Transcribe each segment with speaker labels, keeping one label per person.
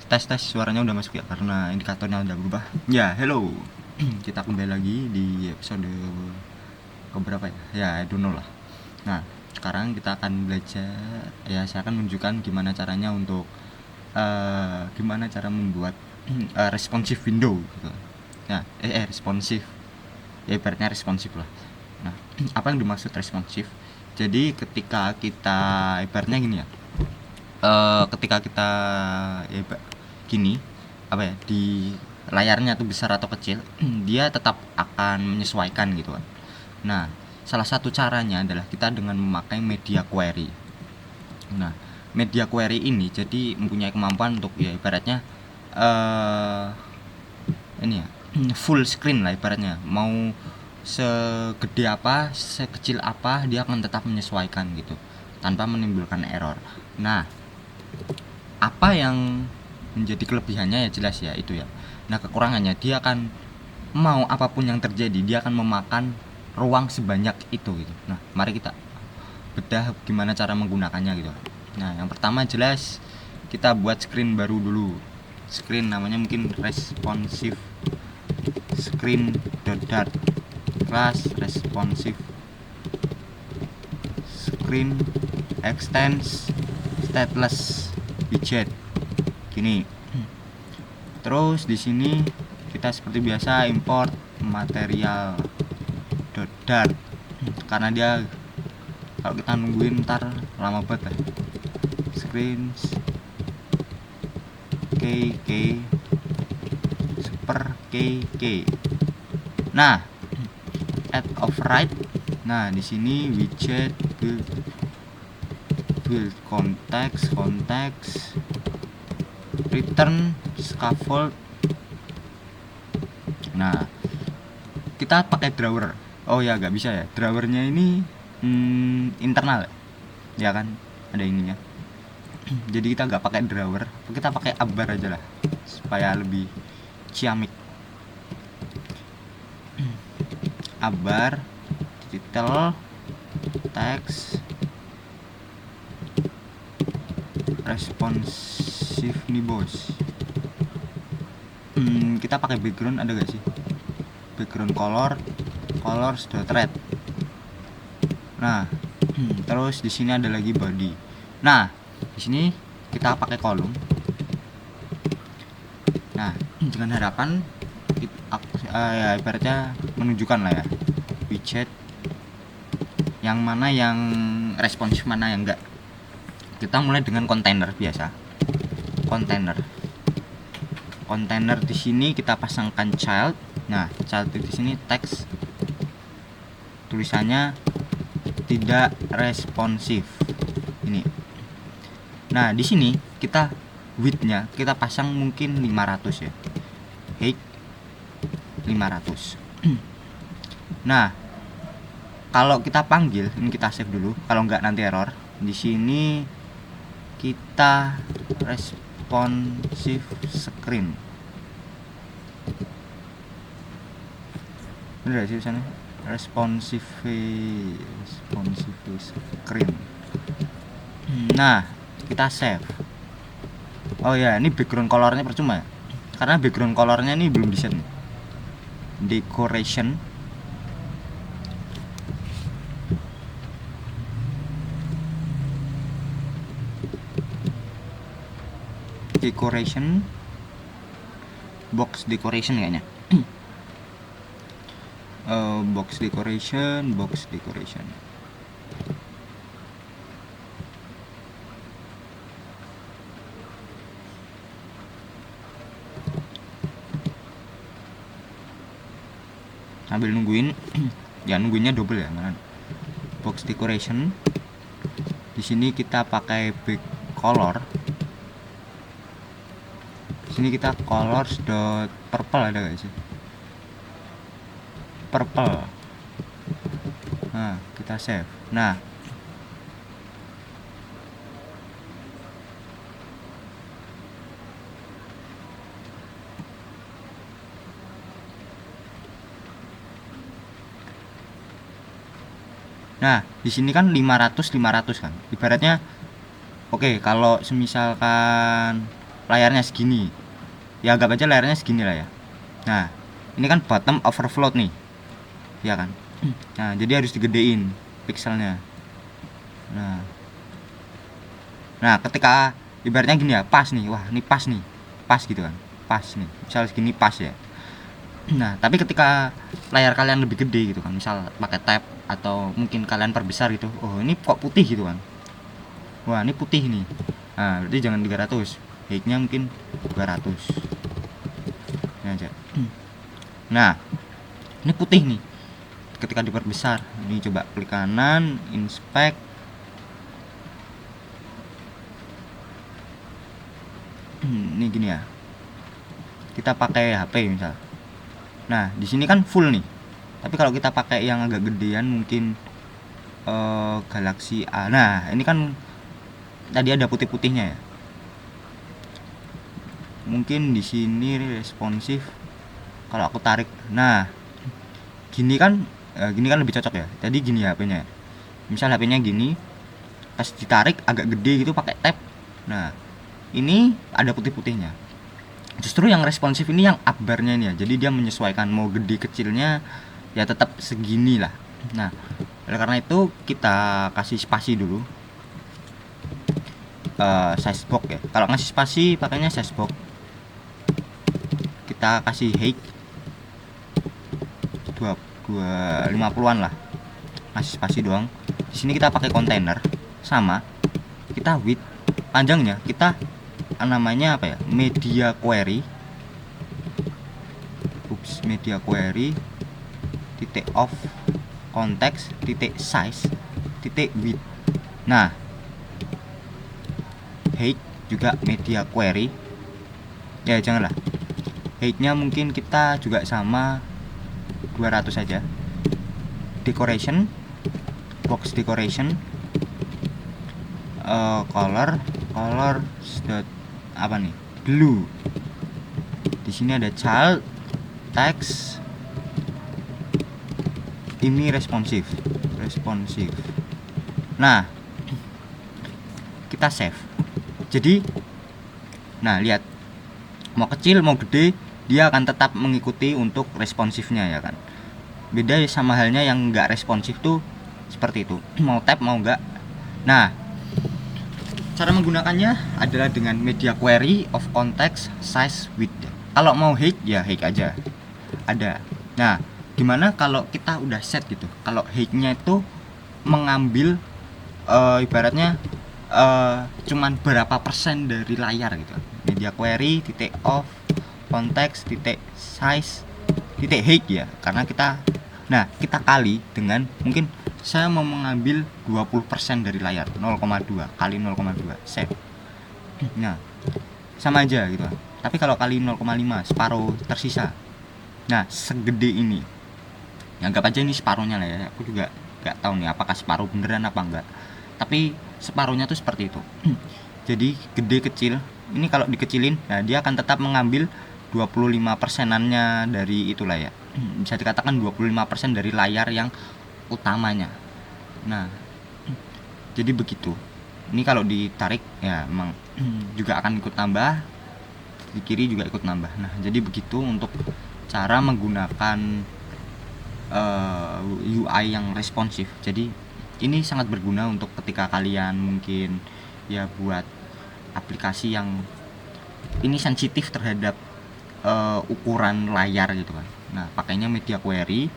Speaker 1: Tes suaranya udah masuk ya, karena indikatornya udah berubah. Ya, hello. Kita kembali lagi di episode keberapa ya? Ya, I don't know lah. Nah, sekarang kita akan belajar. Ya, saya akan menunjukkan gimana caranya untuk gimana cara membuat responsive window gitu. Nah, responsif. Ya, ibaratnya responsif lah. Nah, apa yang dimaksud responsif? Jadi ketika kita ibaratnya gini ya. Ketika kita ya, gini apa ya, di layarnya tuh besar atau kecil, dia tetap akan menyesuaikan gitu kan. Nah, salah satu caranya adalah kita dengan memakai media query. Nah, media query ini jadi mempunyai kemampuan untuk ya ibaratnya ini ya, full screen lah ibaratnya. Mau segede apa, sekecil apa, dia akan tetap menyesuaikan gitu tanpa menimbulkan error. Nah, apa yang menjadi kelebihannya ya jelas ya itu ya. Nah, kekurangannya dia akan mau apapun yang terjadi dia akan memakan ruang sebanyak itu gitu. Nah, mari kita bedah gimana cara menggunakannya gitu. Nah, yang pertama jelas kita buat screen baru dulu. Screen namanya mungkin responsive screen dot class responsive screen extends stateless widget gini. Terus di sini kita seperti biasa import material .dart karena dia kalau kita nungguin ntar lama banget lah. Screens KK super KK. Nah, add override. Nah, di sini widget build context return scaffold. Nah, kita pakai drawer. Oh ya, nggak bisa ya, drawernya ini internal ya kan, ada ininya. Jadi kita nggak pakai drawer, kita pakai abar aja lah supaya lebih ciamik. Abar title text responsive nih bos. Kita pakai background, ada gak sih background colors red. Nah, terus di sini ada lagi body. Nah, di sini kita pakai kolom. Nah, dengan harapan ya ibaratnya menunjukkan lah ya widget yang mana yang responsif, mana yang enggak. Kita mulai dengan kontainer biasa. Kontainer di sini kita pasangkan child. Nah, child di sini teks tulisannya tidak responsif ini. Nah, di sini kita width-nya kita pasang mungkin 500 ya. Height 500. Nah, kalau kita panggil, ini kita save dulu, kalau nggak nanti error. Di sini kita responsive screen. Bener sih sana? Responsive screen. Nah, kita save. Oh ya, ini background colornya percuma ya, karena background colornya ini belum di set. Decoration box decoration kayaknya. Box decoration sambil nungguin. Ya, nungguinnya double ya, mana box decoration. Di sini kita pakai back color. Di sini kita colors dot purple, ada gak sih purple? Nah, kita save. Nah, di sini kan 500 kan. Ibaratnya oke, kalau semisalkan layarnya segini, ya anggap aja layarnya segini lah ya. Nah ini kan bottom overflow nih ya kan. Nah jadi harus digedein pixelnya. Nah ketika ibaratnya gini ya, pas nih, wah ini pas nih, pas gitu kan, pas nih misal segini pas ya. Nah tapi ketika layar kalian lebih gede gitu kan, misal pakai tab atau mungkin kalian perbesar gitu, oh ini kok putih gitu kan, wah ini putih nih. Nah berarti jangan 300, height-nya mungkin 200 ini aja. Nah ini putih nih, ketika diperbesar ini coba klik kanan, inspect. Ini gini ya, kita pakai HP misal. Nah di sini kan full nih, tapi kalau kita pakai yang agak gedean mungkin Galaxy A. Nah ini kan tadi ada putih-putihnya ya, mungkin di sini responsif. Kalau aku tarik, nah gini kan lebih cocok ya. Tadi gini ya HP-nya, misal HP-nya gini, pas ditarik agak gede gitu pakai tab, nah ini ada putih-putihnya. Justru yang responsif ini yang upbarnya ini ya, jadi dia menyesuaikan mau gede kecilnya ya tetap segini lah. Nah oleh karena itu kita kasih spasi dulu, size box ya. Kalau ngasih spasi pakainya size box. Kita kasih height 50-an lah, ngasih spasi doang. Di sini kita pakai kontainer, sama kita width panjangnya kita namanya apa ya, media query titik of context titik size titik width. Nah height juga media query ya, janganlah height-nya mungkin kita juga sama 200 saja. Decoration, box decoration, color apa nih, blue. Di sini ada child, text, ini responsif. Nah kita save. Jadi nah lihat, mau kecil mau gede dia akan tetap mengikuti untuk responsifnya ya kan. Beda sama halnya yang enggak responsif tuh seperti itu, mau tab mau enggak. Nah cara menggunakannya adalah dengan media query of context size width. Kalau mau height ya height aja ada. Nah gimana kalau kita udah set gitu, kalau height-nya itu mengambil ibaratnya cuman berapa persen dari layar gitu. Media query titik of context titik size titik height ya, karena kita kali dengan mungkin saya mau mengambil 20% dari layar, 0,2 kali 0,2 save. Nah sama aja gitu. Tapi kalau kali 0,5 separuh tersisa. Nah segede ini, anggap aja ini separuhnya lah ya, aku juga nggak tahu nih apakah separuh beneran apa enggak, tapi separuhnya tuh seperti itu. Jadi gede kecil ini kalau dikecilin, nah dia akan tetap mengambil 25%-annya dari itulah ya, bisa dikatakan 25% dari layar yang utamanya. Nah jadi begitu. Ini kalau ditarik ya memang juga akan ikut tambah, di kiri juga ikut nambah. Nah jadi begitu untuk cara menggunakan UI yang responsif. Jadi ini sangat berguna untuk ketika kalian mungkin ya buat aplikasi yang ini sensitif terhadap ukuran layar gitu kan. Nah pakainya media query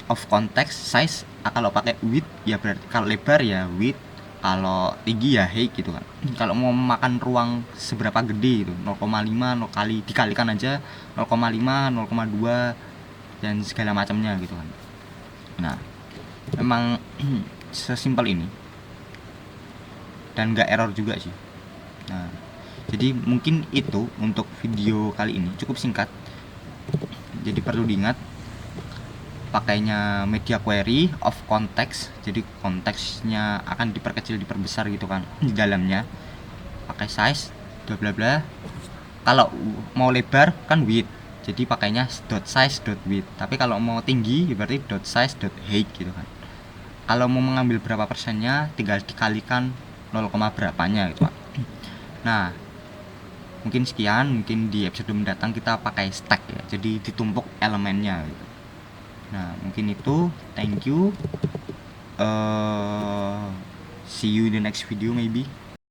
Speaker 1: of context size. Kalau pakai width ya berarti kalau lebar ya width, kalau tinggi ya height gitu kan. Kalau mau makan ruang seberapa gede gitu, 0,5 kali dikalikan aja 0,5 0,2 dan segala macamnya gitu kan. Nah memang sesimpel ini dan nggak error juga sih. Nah jadi mungkin itu untuk video kali ini, cukup singkat. Jadi perlu diingat pakainya media query of context, jadi konteksnya akan diperkecil diperbesar gitu kan di dalamnya. Pakai size bla bla bla. Kalau mau lebar kan width, jadi pakainya dot size dot width. Tapi kalau mau tinggi berarti dot size dot height gitu kan. Kalau mau mengambil berapa persennya tinggal dikalikan 0, berapanya gitu kan. Nah Mungkin sekian, mungkin di episode mendatang kita pakai stack ya, jadi ditumpuk elemennya gitu. Nah mungkin itu, thank you, see you in the next video maybe.